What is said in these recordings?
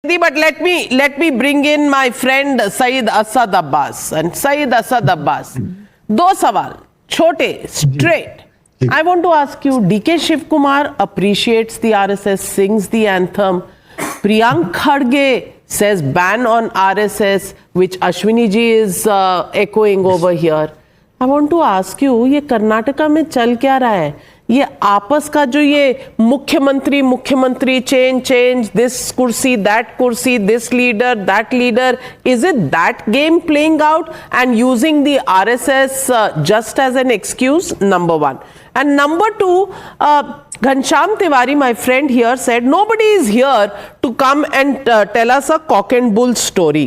But let me bring in my friend Syed Asad Abbas. And Syed Asad Abbas, दो सवाल छोटे straight. I want to ask you, DK Shiv Kumar appreciates the RSS, sings the anthem. Priyank Kharge says ban on RSS, which Ashwini ji is echoing over here. I want to ask you, ये कर्नाटका में चल क्या रहा है? ये आपस का जो ये मुख्यमंत्री चेंज दिस कुर्सी this leader that leader, is it that game playing out and using the RSS just as an excuse? Number one. And number two, Ghanshyam Tiwari, my friend here, said nobody is here to come and tell us a cock and bull story.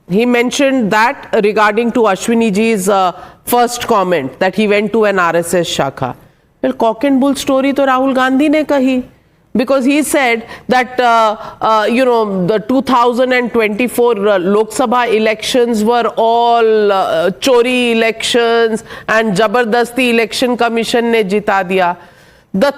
He mentioned that regarding to Ashwini ji's first comment that he went to an RSS shakha. Well, cock and bull story to Rahul Gandhi ne kahi, because he said that the 2024 Lok Sabha elections were all chori elections and Jabardasti Election Commission ne jita diya. The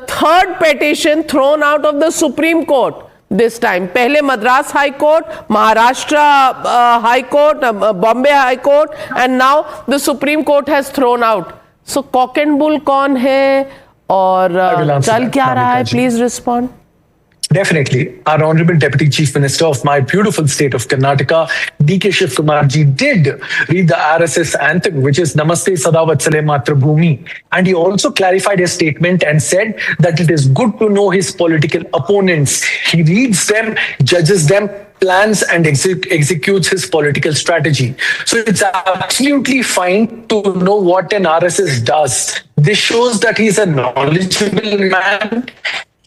third petition thrown out of the Supreme Court this time. Pehle Madras High Court, Maharashtra High Court, Bombay High Court, and now the Supreme Court has thrown out. So cock and bull kaun hai aur chal kya raha hai? Please respond. Definitely. Our Honorable Deputy Chief Minister of my beautiful state of Karnataka, DK Shiv Kumar ji, did read the RSS anthem, which is Namaste Sadavatsale Matrabhumi. And he also clarified his statement and said that it is good to know his political opponents. He reads them, judges them, plans and executes his political strategy. So it's absolutely fine to know what an RSS does. This shows that he's a knowledgeable man.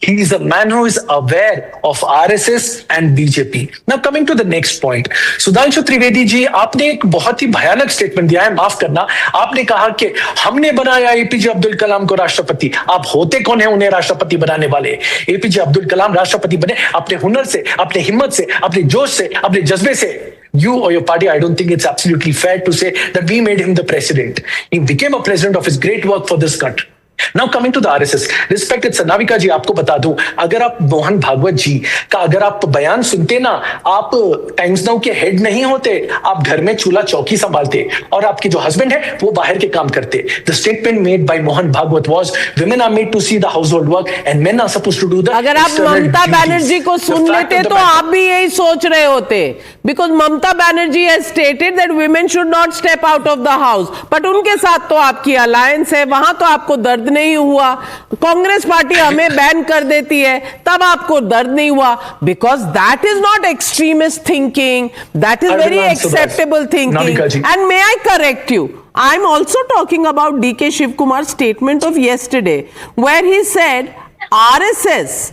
He is a man who is aware of RSS and BJP. Now coming to the next point, Sudhanshu Trivedi ji, आपने एक बहुत ही भयानक statement दिया है, माफ करना. आपने कहा कि हमने बनाया एपीजे अब्दुल कलाम को राष्ट्रपति. आप होते कौन है उन्हें राष्ट्रपति बनाने वाले? एपीजे अब्दुल कलाम राष्ट्रपति बने अपने हुनर से, अपने हिम्मत से, अपने जोश से, अपने जज्बे से. You or your party, I don't think it's absolutely fair to say that we made him the president. He became a president of his great work for this country. Now coming to the RSS, respected Sanavika जी, आपको बता दूं, अगर आप मोहन भागवत जी का अगर आप बयान सुनते ना, आप टाइम्स नाउ के हेड नहीं होते, आप घर में चूल्हा चौकी संभालते और आपके जो हस्बैंड है वो बाहर के काम करते. The statement made by Mohan Bhagwat was, women are made to see the household work and men are supposed to do the अगर आप ममता बनर्जी को सुन लेते तो आप भी यही सोच रहे होते, because Mamta Banerjee has stated that women should not step out of the house. But उनके साथ तो आपकी अलायंस है, वहां तो आपको दर्द नहीं हुआ. कांग्रेस पार्टी हमें बैन कर देती है, तब आपको दर्द नहीं हुआ, because that is not extremist thinking, that is very acceptable thinking. And may I correct you, I'm also talking about DK Shiv Kumar's statement of yesterday, where he said RSS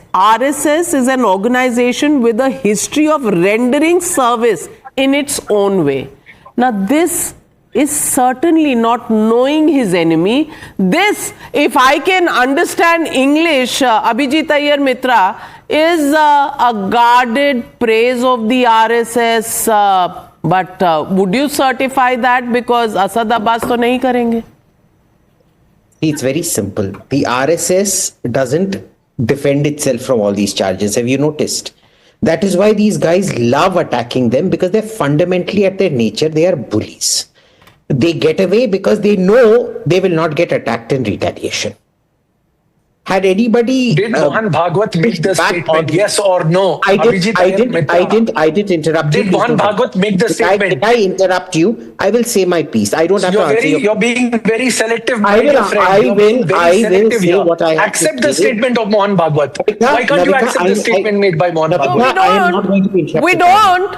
is an organization with a history of rendering service in its own way. Now this is certainly not knowing his enemy. This, if I can understand English, Abhijit Iyer Mitra, is a guarded praise of the RSS. But would you certify that? Because Asad Abbas to nahi karenge. It's very simple. The RSS doesn't defend itself from all these charges. Have you noticed? That is why these guys love attacking them, because they're fundamentally at their nature, they are bullies. They get away because they know they will not get attacked in retaliation. Had anybody did Mohan Bhagwat make the statement? Yes or no? I didn't interrupt you. Did Mohan Bhagwat make the statement? Did I interrupt you? I will say my piece. I don't have to answer. You're being very selective. I will say what I have accept the statement of Mohan Bhagwat. Why can't you accept the statement made by Mohan Bhagwat? We don't.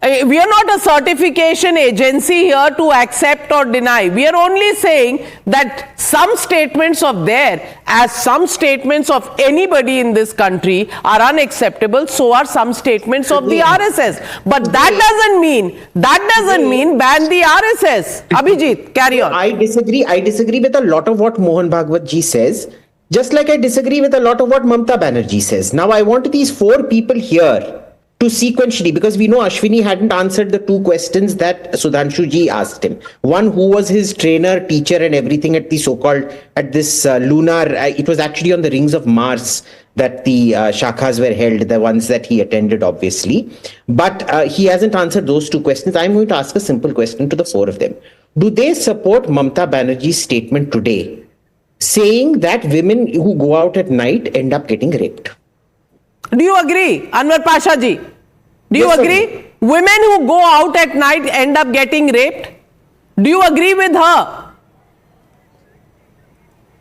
We are not a certification agency here to accept or deny. We are only saying that some statements of theirs, as some statements of anybody in this country, are unacceptable. So are some statements of the RSS. But that doesn't mean ban the RSS. Abhijit, carry on. I disagree with a lot of what Mohan Bhagwat ji says, just like I disagree with a lot of what Mamta Banerjee says. Now I want these four people here to sequentially, because we know Ashwini hadn't answered the two questions that Sudhanshu ji asked him. One, who was his trainer, teacher, and everything at the so-called, at this lunar, it was actually on the rings of Mars that the shakhas were held, the ones that he attended, obviously. But he hasn't answered those two questions. I'm going to ask a simple question to the four of them. Do they support Mamata Banerjee's statement today, saying that women who go out at night end up getting raped? Do you agree, Anwar Pasha ji? Do you Yes, sir. agree? Women who go out at night end up getting raped? Do you agree with her?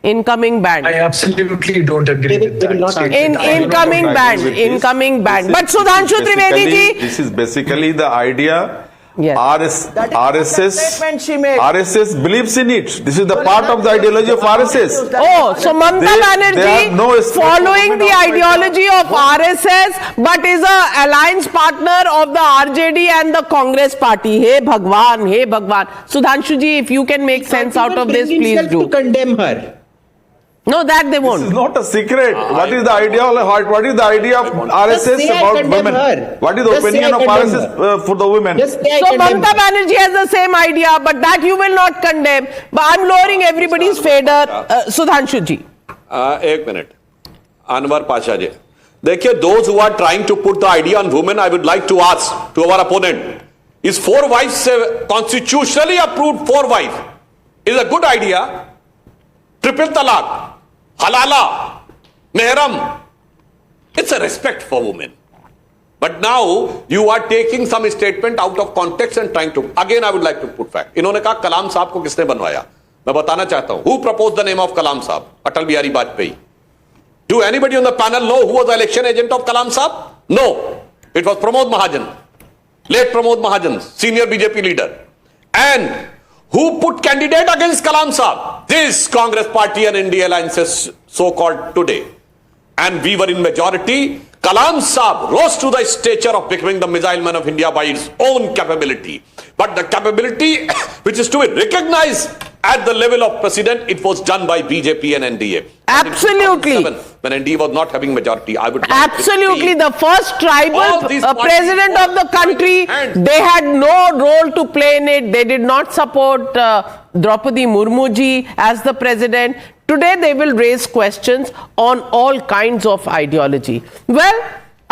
Incoming ban. I absolutely don't agree with They will that not statement. I do not Incoming agree ban. with this. Incoming ban. This But is Sudhanshu Trivedi basically- ji. This is basically the idea. Yes. RSS statement she made. RSS believes in it. This is the part of the ideology of RSS. Oh, so Mamata They Banerjee have no space following for the women ideology of RSS but is a alliance partner of the RJD and the Congress party. Hey Bhagwan, hey Bhagwan. Sudhanshu ji, if you can make sense out of this, please Himself do. to condemn her. No, that they This is won't. not a secret. What is the idea? What is the idea of RSS say I about condemn women? her. What is the Just say opinion I of condemn RSS for the women? Just say I So condemn Mamata her. Banerjee has the same idea, but that you will not condemn. But I'm lowering everybody's fader. Sudhanshu ji. एक minute Anwar Pasha जी देखिए those who are trying to put the idea on women I would like to ask to our opponent is 4 wives constitutionally approved 4 wives is a good idea triple talaq halala mehram it's a respect for women but now you are taking some statement out of context and trying to again I would like to put fact इन्होंने कहा कलाम साहब को किसने बनवाया मैं बताना चाहता हूं who proposed the name of Kalam Saab Atal Bihari Vajpayee do anybody on the panel know who was the election agent of Kalam Saab no it was Pramod Mahajan late Pramod Mahajan senior BJP leader and who put candidate against Kalam Saab this Congress party and India alliances so called today and we were in majority Kalam Saab rose to the stature of becoming the missile man of India by its own capability but the capability which is to be recognized at the level of president, it was done by BJP and NDA. Absolutely. And in 2007, when NDA was not having majority, I would like to Absolutely. see The first tribal all these parties president of the country, and- they had no role to play in it. They did not support Draupadi Murmu ji as the president. Today they will raise questions on all kinds of ideology. Well,